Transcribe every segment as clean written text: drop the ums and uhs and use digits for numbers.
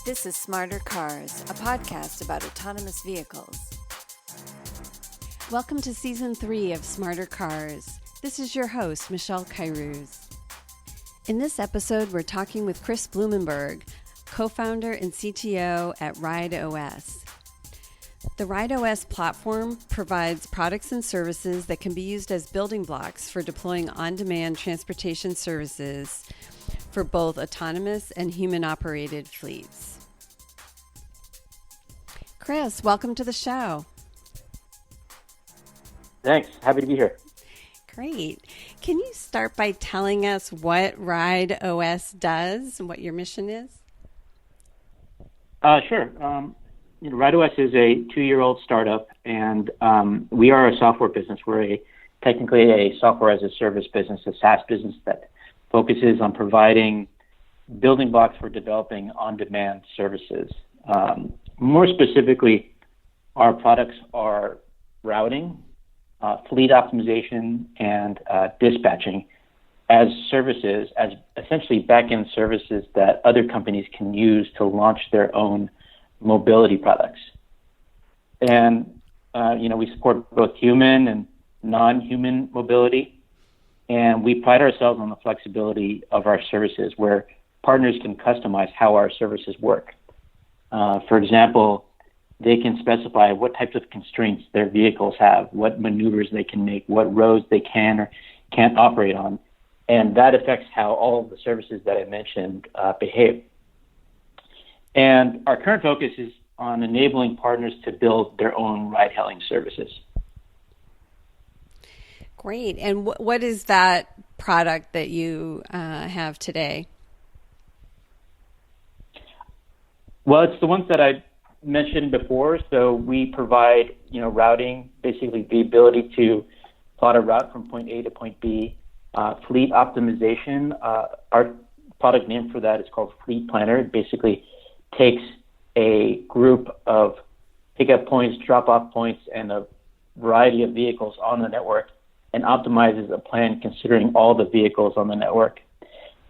This is Smarter Cars, a podcast about autonomous vehicles. Welcome to Season 3 of Smarter Cars. This is your host, Michelle Kairouz. In this episode, we're talking with Chris Blumenberg, co-founder and CTO at rideOS. The rideOS platform provides products and services that can be used as building blocks for deploying on-demand transportation services for both autonomous and human-operated fleets. Chris, welcome to the show. Thanks. Happy to be here. Great. Can you start by telling us what rideOS does and what your mission is? Sure. rideOS is a 2-year-old startup, and we are a software business. We're technically a software as a service business, a SaaS business that focuses on providing building blocks for developing on-demand services. More specifically, our products are routing, fleet optimization, and dispatching as services, as essentially back-end services that other companies can use to launch their own mobility products. And, we support both human and non-human mobility, and we pride ourselves on the flexibility of our services where partners can customize how our services work. For example, they can specify what types of constraints their vehicles have, what maneuvers they can make, what roads they can or can't operate on, and that affects how all of the services that I mentioned behave. And our current focus is on enabling partners to build their own ride-hailing services. Great. And what is that product that you have today? Well, it's the ones that I mentioned before. So we provide, routing, basically the ability to plot a route from point A to point B. Fleet optimization, our product name for that is called Fleet Planner. It basically takes a group of pickup points, drop-off points, and a variety of vehicles on the network and optimizes a plan considering all the vehicles on the network.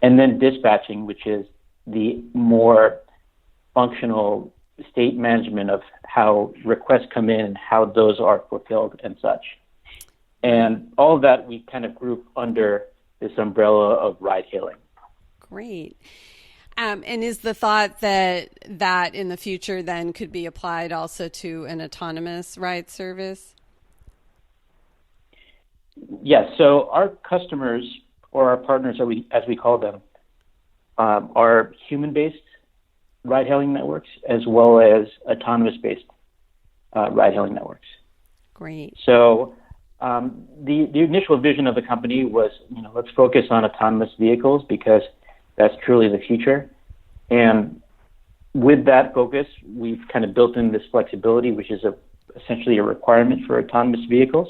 And then dispatching, which is the more functional state management of how requests come in and how those are fulfilled and such. And all of that we kind of group under this umbrella of ride-hailing. Great. And is the thought that in the future then could be applied also to an autonomous ride service? Yes. So our customers, or our partners, as we call them, are human-based ride-hailing networks as well as autonomous-based ride-hailing networks. Great. So the initial vision of the company was, let's focus on autonomous vehicles because that's truly the future. And with that focus, we've kind of built in this flexibility, which is essentially a requirement for autonomous vehicles.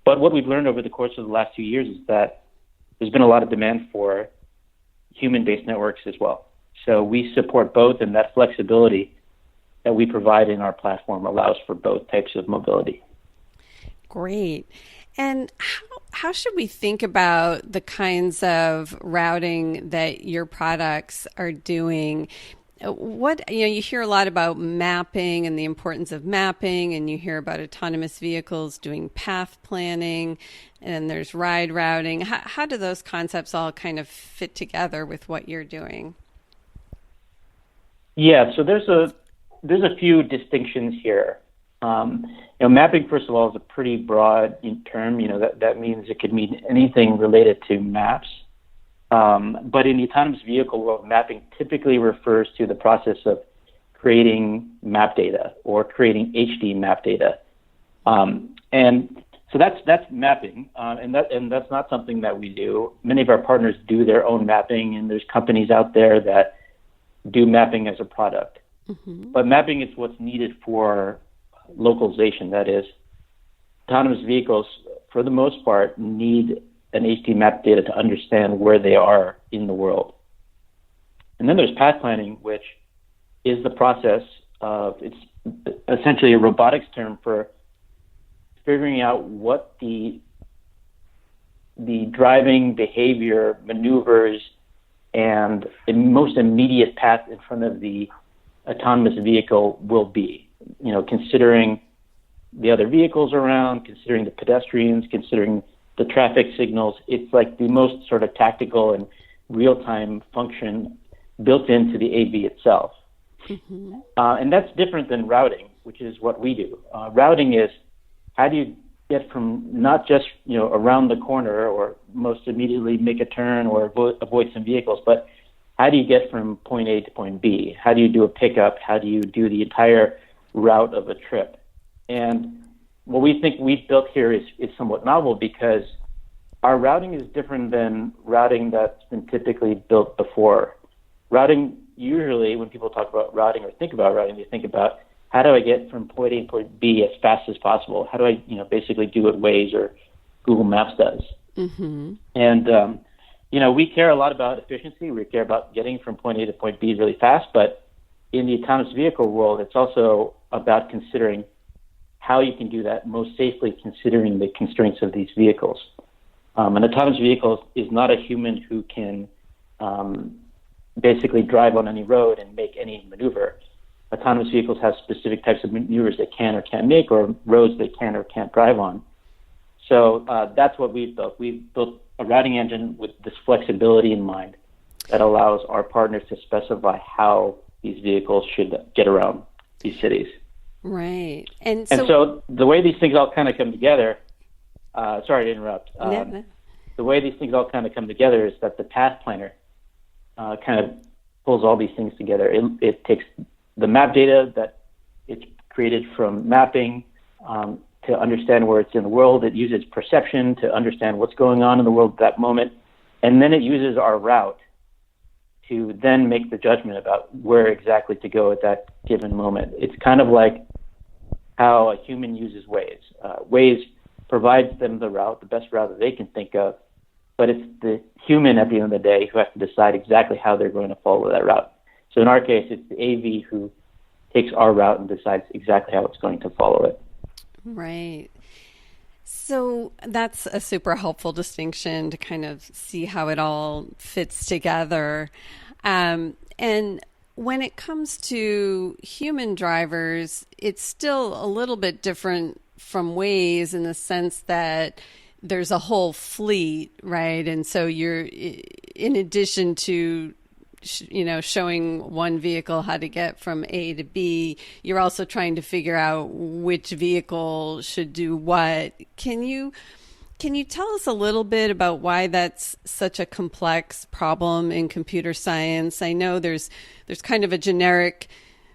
But what we've learned over the course of the last 2 years is that there's been a lot of demand for human-based networks as well. So we support both, and that flexibility that we provide in our platform allows for both types of mobility. Great. And how should we think about the kinds of routing that your products are doing? You hear a lot about mapping and the importance of mapping, and you hear about autonomous vehicles doing path planning, and there's ride routing. How do those concepts all kind of fit together with what you're doing? Yeah, so there's a few distinctions here. Mapping, first of all, is a pretty broad term. That means it could mean anything related to maps. But in the autonomous vehicle world, mapping typically refers to the process of creating map data or creating HD map data. And so that's mapping, and that's not something that we do. Many of our partners do their own mapping, and there's companies out there that do mapping as a product. Mm-hmm. But mapping is what's needed for localization. That is, autonomous vehicles, for the most part, need an HD map data to understand where they are in the world. And then there's path planning, which is the process of, it's essentially a robotics term for figuring out what the driving behavior, maneuvers, and the most immediate path in front of the autonomous vehicle will be. Considering the other vehicles around, considering the pedestrians, considering the traffic signals, it's like the most sort of tactical and real-time function built into the AV itself. Mm-hmm. And that's different than routing, which is what we do. Routing is how do you get from not just around the corner or most immediately make a turn or avoid some vehicles, but how do you get from point A to point B? How do you do a pickup? How do you do the entire route of a trip? And what we think we've built here is somewhat novel because our routing is different than routing that's been typically built before. Routing, usually when people talk about routing or think about routing, they think about how do I get from point A to point B as fast as possible? How do I, basically do what Waze or Google Maps does? Mm-hmm. And, we care a lot about efficiency. We care about getting from point A to point B really fast. But in the autonomous vehicle world, it's also about considering how you can do that most safely, considering the constraints of these vehicles. An autonomous vehicle is not a human who can basically drive on any road and make any maneuver. Autonomous vehicles have specific types of maneuvers they can or can't make, or roads they can or can't drive on. So that's what we've built. We've built a routing engine with this flexibility in mind that allows our partners to specify how these vehicles should get around these cities. Right. And so the way these things all kind of come together, sorry to interrupt. No. The way these things all kind of come together is that the path planner kind of pulls all these things together. It takes the map data that it's created from mapping to understand where it's in the world. It uses perception to understand what's going on in the world at that moment. And then it uses our route to then make the judgment about where exactly to go at that given moment. It's kind of like how a human uses Waze. Waze provides them the route, the best route that they can think of, but it's the human at the end of the day who has to decide exactly how they're going to follow that route. So in our case, it's the AV who takes our route and decides exactly how it's going to follow it. Right. So that's a super helpful distinction to kind of see how it all fits together. And when it comes to human drivers, it's still a little bit different from Waze in the sense that there's a whole fleet, right? And so you're, in addition to showing one vehicle how to get from A to B, you're also trying to figure out which vehicle should do what. Can you tell us a little bit about why that's such a complex problem in computer science? I know there's kind of a generic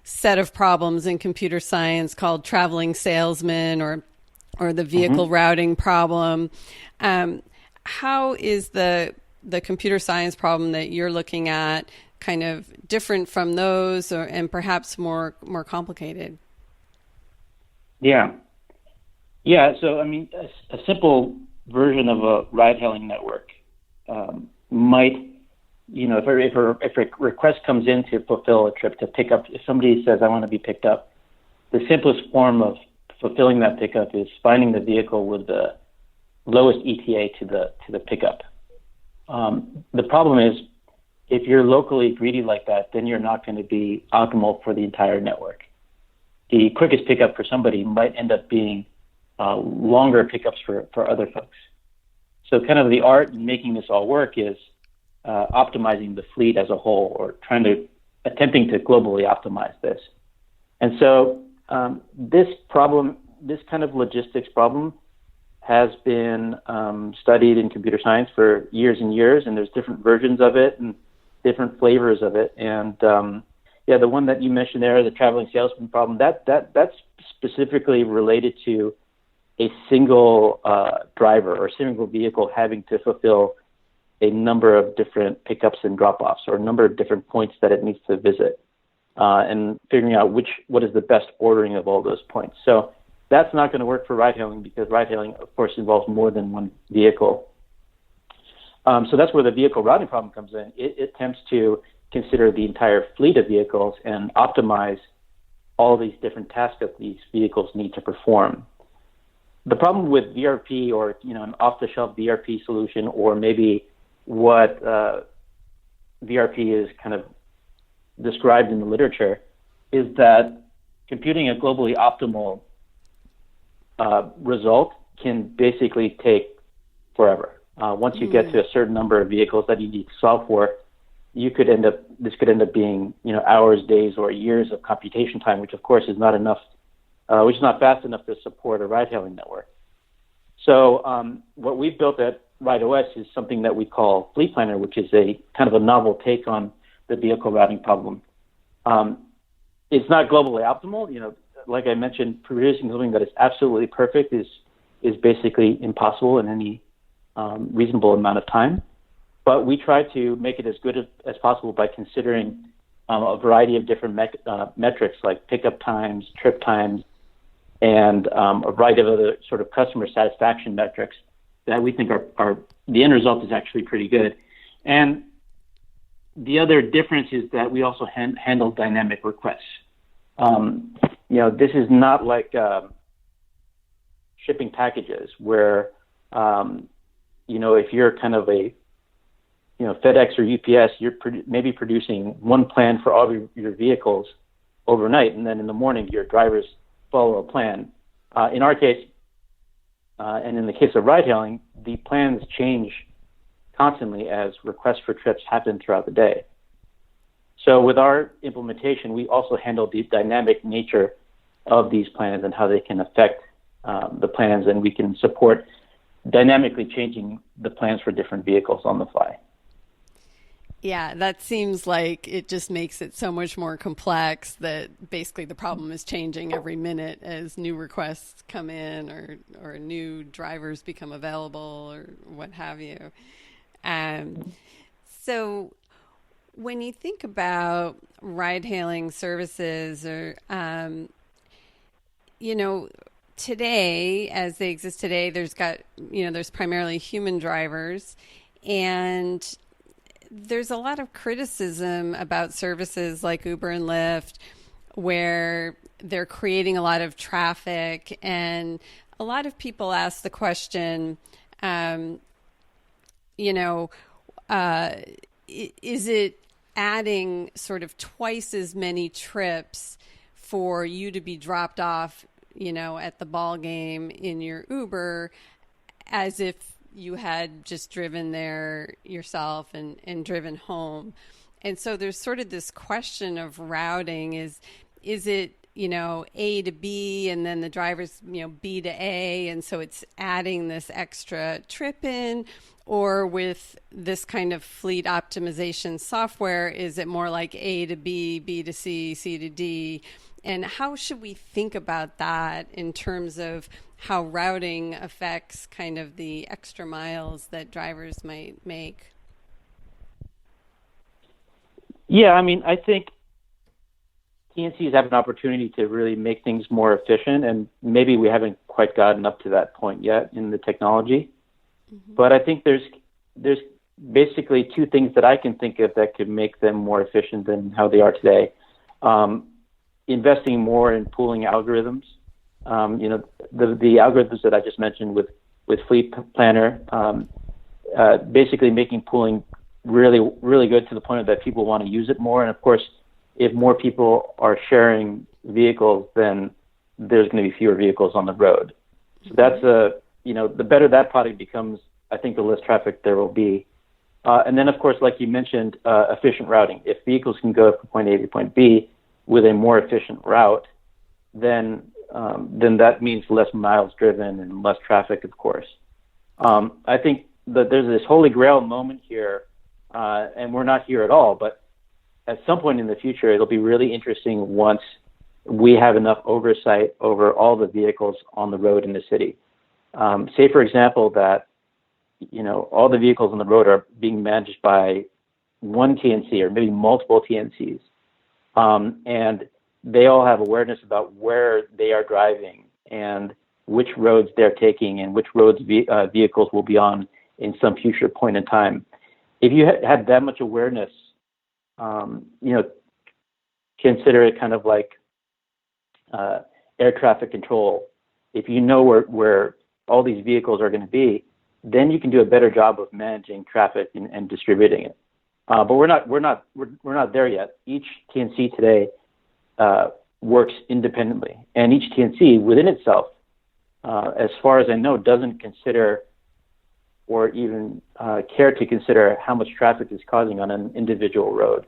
set of problems in computer science called traveling salesman or the vehicle routing problem. How is the computer science problem that you're looking at kind of different from those, and perhaps more complicated? Yeah. So I mean, a simple version of a ride-hailing network might, if a request comes in to fulfill a trip to pick up, if somebody says I want to be picked up, the simplest form of fulfilling that pickup is finding the vehicle with the lowest ETA to the pickup. The problem is, if you're locally greedy like that, then you're not going to be optimal for the entire network. The quickest pickup for somebody might end up being longer pickups for other folks. So kind of the art in making this all work is optimizing the fleet as a whole, or attempting to globally optimize this. And so this kind of logistics problem has been studied in computer science for years and years, and there's different versions of it and different flavors of it. And the one that you mentioned there, the traveling salesman problem, that's specifically related to a single driver or single vehicle having to fulfill a number of different pickups and drop-offs, or a number of different points that it needs to visit, and figuring out what is the best ordering of all those points. So that's not going to work for ride-hailing, because ride-hailing, of course, involves more than one vehicle. So that's where the vehicle routing problem comes in. It attempts to consider the entire fleet of vehicles and optimize all these different tasks that these vehicles need to perform. The problem with VRP, or an off-the-shelf VRP solution, or maybe what VRP is kind of described in the literature is that computing a globally optimal result can basically take forever. Once you get to a certain number of vehicles that you need to solve for, this could end up being, hours, days, or years of computation time, which of course is not enough, which is not fast enough to support a ride-hailing network. So what we've built at rideOS is something that we call Fleet Planner, which is a kind of a novel take on the vehicle routing problem. It's not globally optimal. Like I mentioned, producing something that is absolutely perfect is basically impossible in any reasonable amount of time. But we try to make it as good as possible by considering a variety of different metrics like pickup times, trip times, and a variety of other sort of customer satisfaction metrics that we think are the end result is actually pretty good. And the other difference is that we also handle dynamic requests. This is not like shipping packages where, if you're kind of a, FedEx or UPS, you're maybe producing one plan for all of your vehicles overnight, and then in the morning your drivers follow a plan. In our case, and in the case of ride-hailing, the plans change constantly as requests for trips happen throughout the day. So with our implementation, we also handle the dynamic nature of these plans and how they can affect the plans, and we can support dynamically changing the plans for different vehicles on the fly. Yeah, that seems like it just makes it so much more complex that basically the problem is changing every minute as new requests come in or new drivers become available or what have you. So when you think about ride-hailing services or, today, as they exist today, there's primarily human drivers, and there's a lot of criticism about services like Uber and Lyft where they're creating a lot of traffic, and a lot of people ask the question, is it adding sort of twice as many trips for you to be dropped off, at the ball game in your Uber as if you had just driven there yourself and driven home? And so there's sort of this question of routing is it, A to B and then the driver's, B to A. And so it's adding this extra trip in, or with this kind of fleet optimization software, is it more like A to B, B to C, C to D? And how should we think about that in terms of how routing affects kind of the extra miles that drivers might make? Yeah, I think TNCs have an opportunity to really make things more efficient, and maybe we haven't quite gotten up to that point yet in the technology. Mm-hmm. But I think there's basically two things that I can think of that could make them more efficient than how they are today. Investing more in pooling algorithms. The algorithms that I just mentioned with Fleet Planner, basically making pooling really, really good to the point that people want to use it more. And of course, if more people are sharing vehicles, then there's going to be fewer vehicles on the road. So that's the better that product becomes, I think the less traffic there will be. And then of course, like you mentioned, efficient routing. If vehicles can go from point A to point B with a more efficient route, then that means less miles driven and less traffic, of course. I think that there's this holy grail moment here, and we're not here at all, but at some point in the future, it'll be really interesting once we have enough oversight over all the vehicles on the road in the city. Say, for example, that all the vehicles on the road are being managed by one TNC or maybe multiple TNCs. And they all have awareness about where they are driving and which roads they're taking and which roads vehicles will be on in some future point in time. If you had that much awareness, consider it kind of like air traffic control. If you know where all these vehicles are going to be, then you can do a better job of managing traffic and distributing it. But we're not there yet. Each TNC today works independently, and each TNC within itself, as far as I know, doesn't consider or even care to consider how much traffic is causing on an individual road.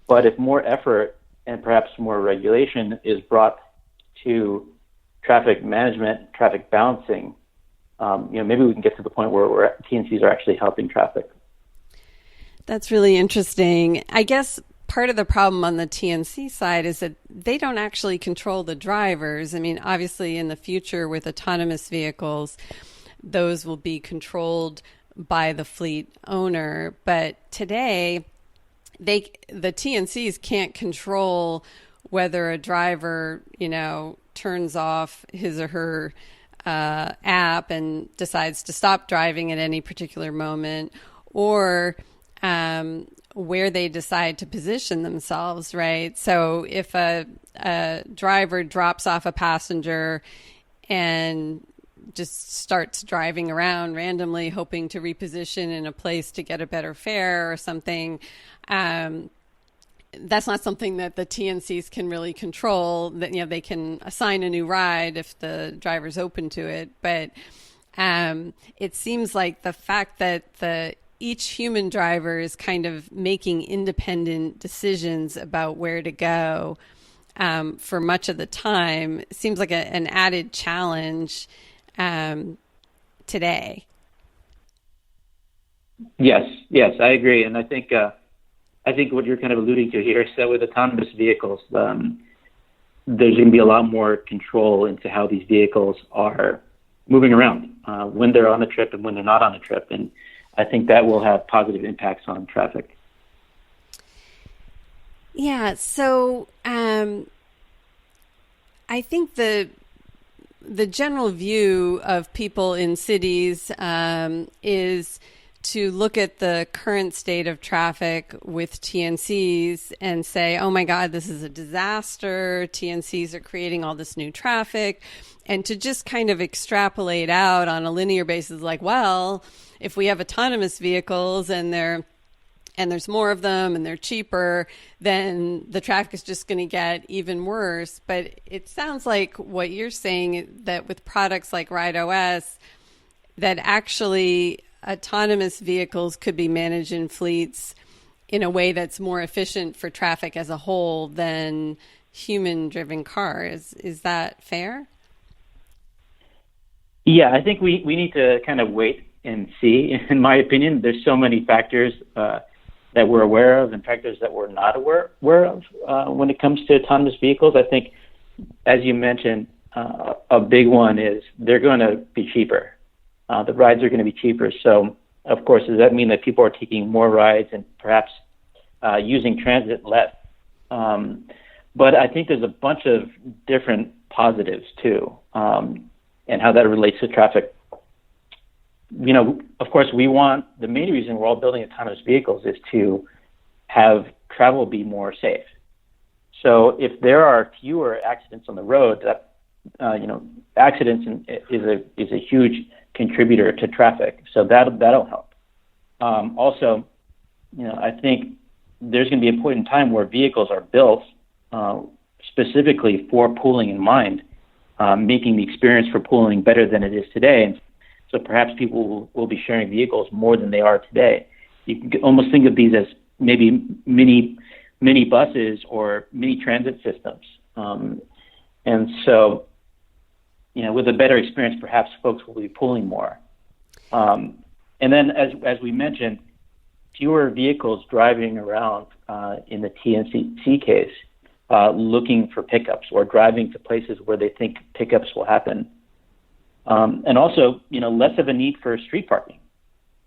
But if more effort and perhaps more regulation is brought to traffic management, traffic balancing, maybe we can get to the point where TNCs are actually helping traffic. That's really interesting. I guess part of the problem on the TNC side is that they don't actually control the drivers. I mean, obviously in the future with autonomous vehicles, those will be controlled by the fleet owner. But today, the TNCs can't control whether a driver, turns off his or her app and decides to stop driving at any particular moment, or where they decide to position themselves, right? So if a driver drops off a passenger and just starts driving around randomly, hoping to reposition in a place to get a better fare or something, that's not something that the TNCs can really control. That they can assign a new ride if the driver's open to it, but it seems like the fact that each human driver is kind of making independent decisions about where to go for much of the time seems like an added challenge today. Yes, I agree, and I think what you're kind of alluding to here is that with autonomous vehicles, there's going to be a lot more control into how these vehicles are moving around when they're on a trip and when they're not on a trip, and I think that will have positive impacts on traffic. Yeah, so I think the general view of people in cities is to look at the current state of traffic with TNCs and say, oh my God, this is a disaster. TNCs are creating all this new traffic. And to just kind of extrapolate out on a linear basis, like, well, if we have autonomous vehicles and there's more of them and they're cheaper, then the traffic is just going to get even worse. But it sounds like what you're saying, that with products like rideOS, that actually autonomous vehicles could be managed in fleets in a way that's more efficient for traffic as a whole than human-driven cars. Is that fair? Yeah, I think we need to kind of wait and see. In my opinion, there's so many factors that we're aware of and factors that we're not aware of when it comes to autonomous vehicles. I think, as you mentioned, a big one is they're going to be cheaper. The rides are going to be cheaper. So, of course, does that mean that people are taking more rides and perhaps using transit less? But I think there's a bunch of different positives, too, and how that relates to traffic. Of course, the main reason we're all building autonomous vehicles is to have travel be more safe. So if there are fewer accidents on the road, that, accidents is a huge contributor to traffic. So that'll help. Also, I think there's going to be a point in time where vehicles are built specifically for pooling in mind, making the experience for pooling better than it is today. And so perhaps people will be sharing vehicles more than they are today. You can almost think of these as maybe mini buses or mini transit systems. And so, with a better experience, perhaps folks will be pooling more. And then, as we mentioned, fewer vehicles driving around in the TNC case, looking for pickups or driving to places where they think pickups will happen. And also, less of a need for street parking.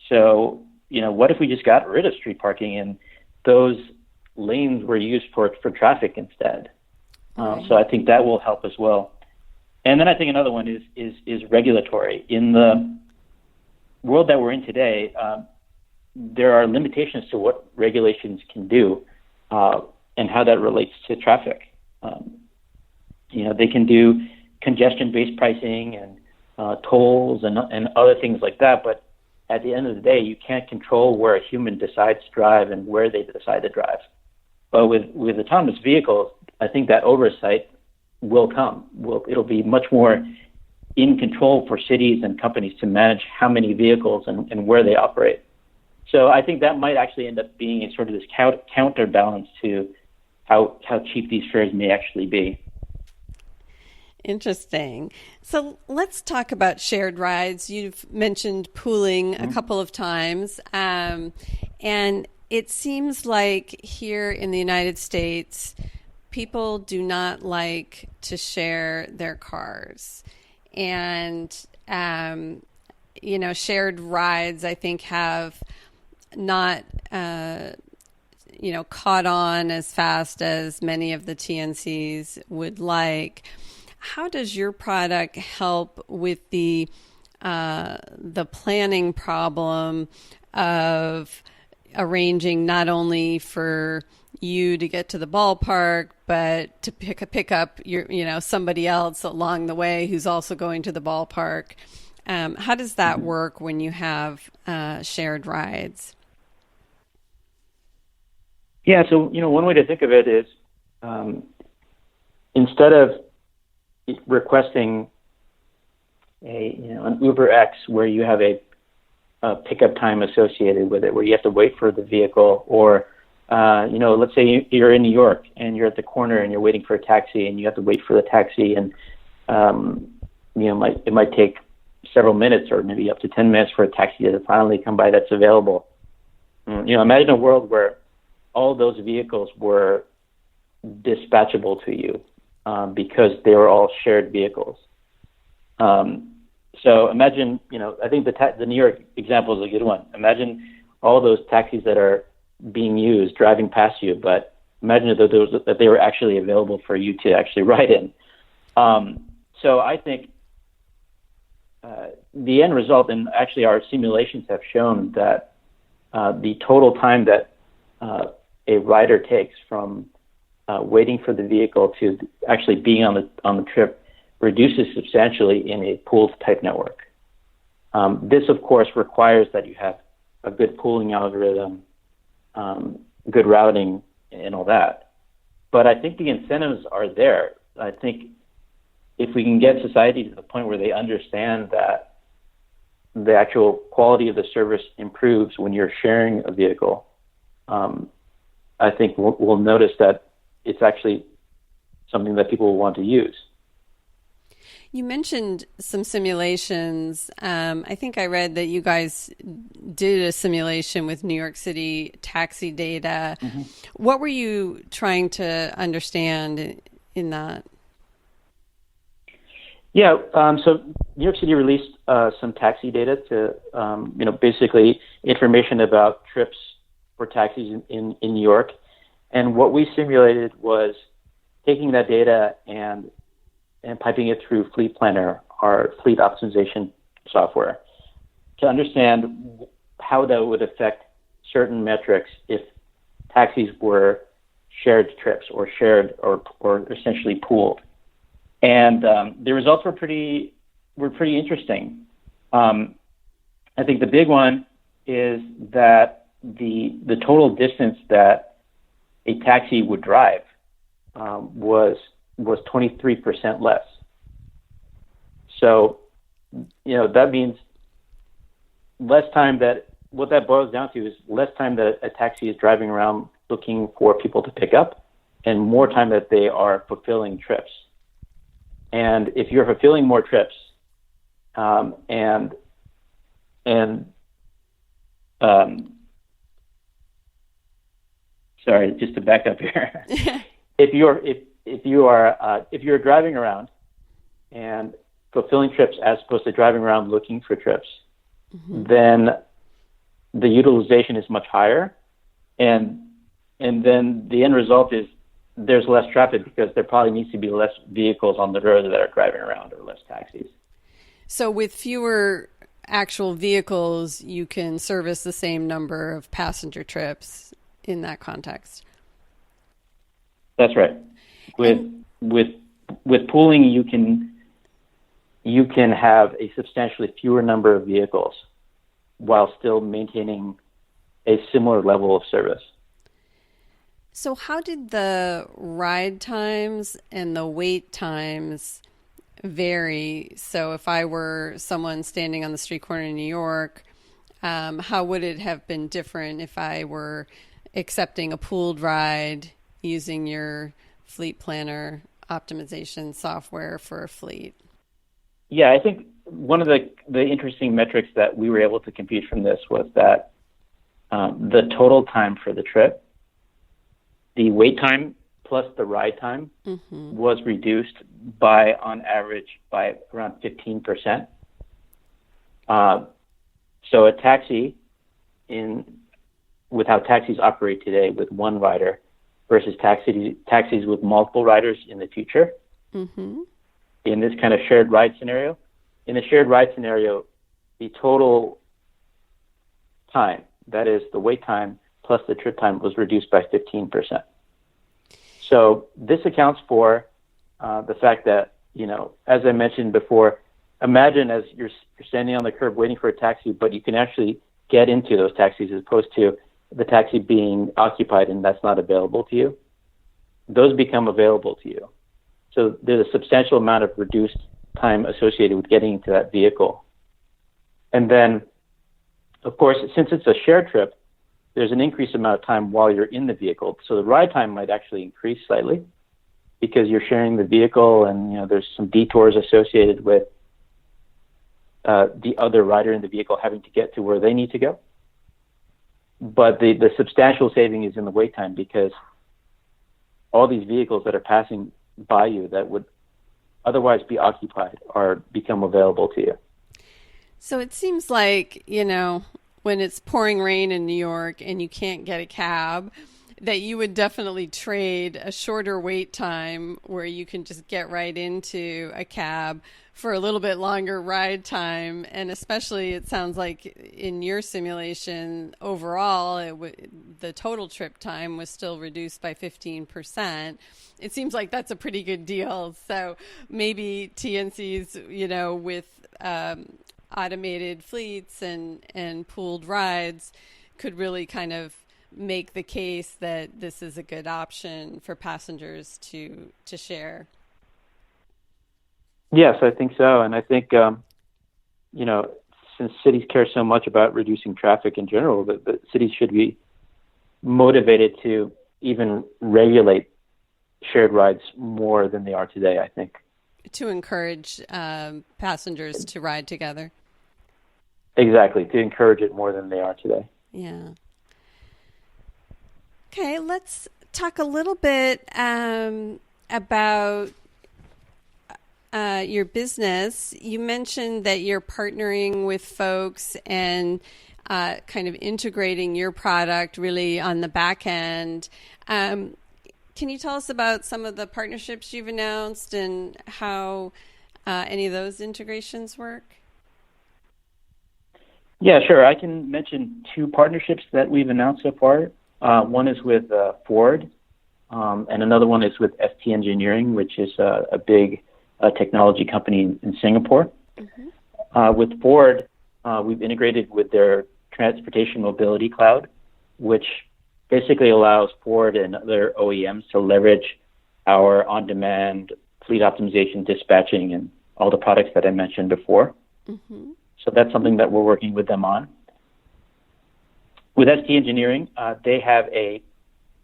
So, what if we just got rid of street parking and those lanes were used for traffic instead? So I think that will help as well. And then I think another one is regulatory. In the world that we're in today, there are limitations to what regulations can do and how that relates to traffic. They can do congestion-based pricing and tolls and other things like that. But at the end of the day, you can't control where a human decides to drive and where they decide to drive. But with autonomous vehicles, I think that oversight will come. It'll be much more in control for cities and companies to manage how many vehicles and where they operate. So I think that might actually end up being a sort of this counterbalance to how cheap these fares may actually be. Interesting. So let's talk about shared rides. You've mentioned pooling a couple of times, and it seems like here in the United States, people do not like to share their cars. And, shared rides, I think, have not, caught on as fast as many of the TNCs would like. How does your product help with the planning problem of arranging not only for you to get to the ballpark, but to pick up somebody else along the way who's also going to the ballpark? How does that work when you have shared rides? Yeah, so one way to think of it is instead of requesting an Uber X where you have a pickup time associated with it, where you have to wait for the vehicle, or let's say you're in New York and you're at the corner and you're waiting for a taxi and you have to wait for the taxi, and it might take several minutes or maybe up to 10 minutes for a taxi to finally come by that's available. Imagine a world where all those vehicles were dispatchable to you because they were all shared vehicles. So imagine, I think the New York example is a good one. Imagine all those taxis that are being used driving past you, but imagine that they were actually available for you to actually ride in. So I think the end result, and actually our simulations have shown that the total time that a rider takes from waiting for the vehicle to actually being on the trip reduces substantially in a pooled type network. This, of course, requires that you have a good pooling algorithm, good routing, and all that. But I think the incentives are there. I think if we can get society to the point where they understand that the actual quality of the service improves when you're sharing a vehicle, I think we'll notice that it's actually something that people will want to use. You mentioned some simulations. I think I read that you guys did a simulation with New York City taxi data. Mm-hmm. What were you trying to understand in that? Yeah, so New York City released some taxi data to, basically information about trips for taxis in New York. And what we simulated was taking that data and piping it through Fleet Planner, our fleet optimization software, to understand how that would affect certain metrics if taxis were shared trips or shared or essentially pooled. And the results were pretty interesting. I think the big one is that the total distance that a taxi would drive was 23% less. So, that means less time what that boils down to is less time that a taxi is driving around looking for people to pick up and more time that they are fulfilling trips. And if you're fulfilling more trips, sorry, just to back up here, if you're driving around and fulfilling trips as opposed to driving around looking for trips, mm-hmm. then the utilization is much higher, and then the end result is there's less traffic because there probably needs to be less vehicles on the road that are driving around or less taxis. So with fewer actual vehicles, you can service the same number of passenger trips in that context. That's right. With pooling, you can have a substantially fewer number of vehicles while still maintaining a similar level of service. So how did the ride times and the wait times vary? So if I were someone standing on the street corner in New York, how would it have been different if I were accepting a pooled ride using your fleet planner optimization software for a fleet? Yeah, I think one of the interesting metrics that we were able to compute from this was that the total time for the trip, the wait time plus the ride time, was reduced by, on average, by around 15%. So a taxi, with how taxis operate today with one rider versus taxis with multiple riders in the future, in this kind of shared ride scenario. In the shared ride scenario, the total time, that is the wait time plus the trip time, was reduced by 15%. So this accounts for the fact that, as I mentioned before, imagine as you're standing on the curb waiting for a taxi, but you can actually get into those taxis as opposed to the taxi being occupied and that's not available to you. Those become available to you. So there's a substantial amount of reduced time associated with getting into that vehicle. And then, of course, since it's a shared trip, there's an increased amount of time while you're in the vehicle. So the ride time might actually increase slightly because you're sharing the vehicle and, there's some detours associated with the other rider in the vehicle having to get to where they need to go. But the substantial saving is in the wait time because all these vehicles that are passing by you that would otherwise be occupied become available to you. So it seems like, when it's pouring rain in New York and you can't get a cab, that you would definitely trade a shorter wait time where you can just get right into a cab for a little bit longer ride time. And especially it sounds like in your simulation overall, the total trip time was still reduced by 15%. It seems like that's a pretty good deal. So maybe TNC's, with automated fleets and pooled rides could really kind of make the case that this is a good option for passengers to share. Yes, I think so. And I think, since cities care so much about reducing traffic in general, the cities should be motivated to even regulate shared rides more than they are today, I think. To encourage passengers to ride together. Exactly, to encourage it more than they are today. Yeah. Okay, let's talk a little bit about your business. You mentioned that you're partnering with folks and kind of integrating your product really on the back end. Can you tell us about some of the partnerships you've announced and how any of those integrations work? Yeah, sure. I can mention two partnerships that we've announced so far. One is with Ford, and another one is with FT Engineering, which is a big technology company in Singapore. With Ford, we've integrated with their transportation mobility cloud, which basically allows Ford and other OEMs to leverage our on-demand fleet optimization, dispatching, and all the products that I mentioned before. So that's something that we're working with them on. With ST Engineering, they have a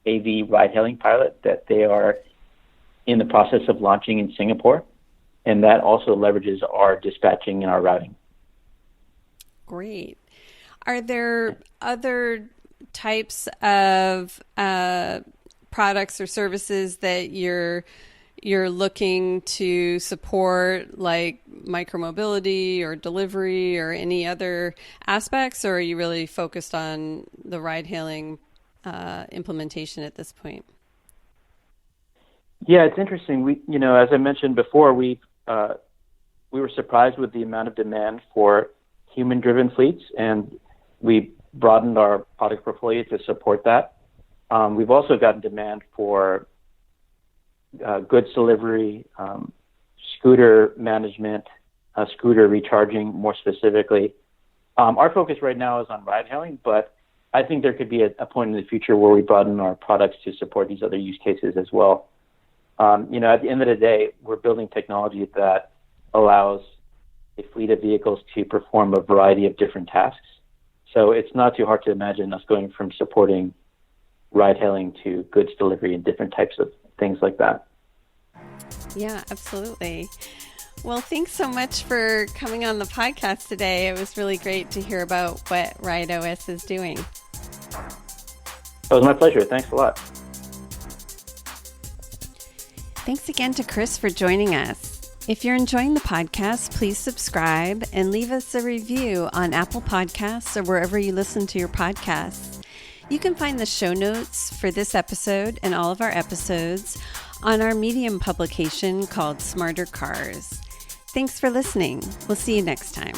AV ride-hailing pilot that they are in the process of launching in Singapore, and that also leverages our dispatching and our routing. Great. Are there other types of products or services that you're looking to support, like micromobility or delivery or any other aspects, or are you really focused on the ride-hailing implementation at this point? Yeah, it's interesting. We, as I mentioned before, we were surprised with the amount of demand for human-driven fleets, and we broadened our product portfolio to support that. We've also gotten demand for goods delivery, scooter management, scooter recharging more specifically, Our focus right now is on ride hailing, but I think there could be a point in the future where we broaden our products to support these other use cases as well. At the end of the day, we're building technology that allows a fleet of vehicles to perform a variety of different tasks. So it's not too hard to imagine us going from supporting ride hailing to goods delivery and different types of things like that. Yeah, absolutely. Well, thanks so much for coming on the podcast today. It was really great to hear about what rideOS is doing. It was my pleasure. Thanks a lot. Thanks again to Chris for joining us. If you're enjoying the podcast, please subscribe and leave us a review on Apple Podcasts or wherever you listen to your podcasts. You can find the show notes for this episode and all of our episodes on our Medium publication called Smarter Cars. Thanks for listening. We'll see you next time.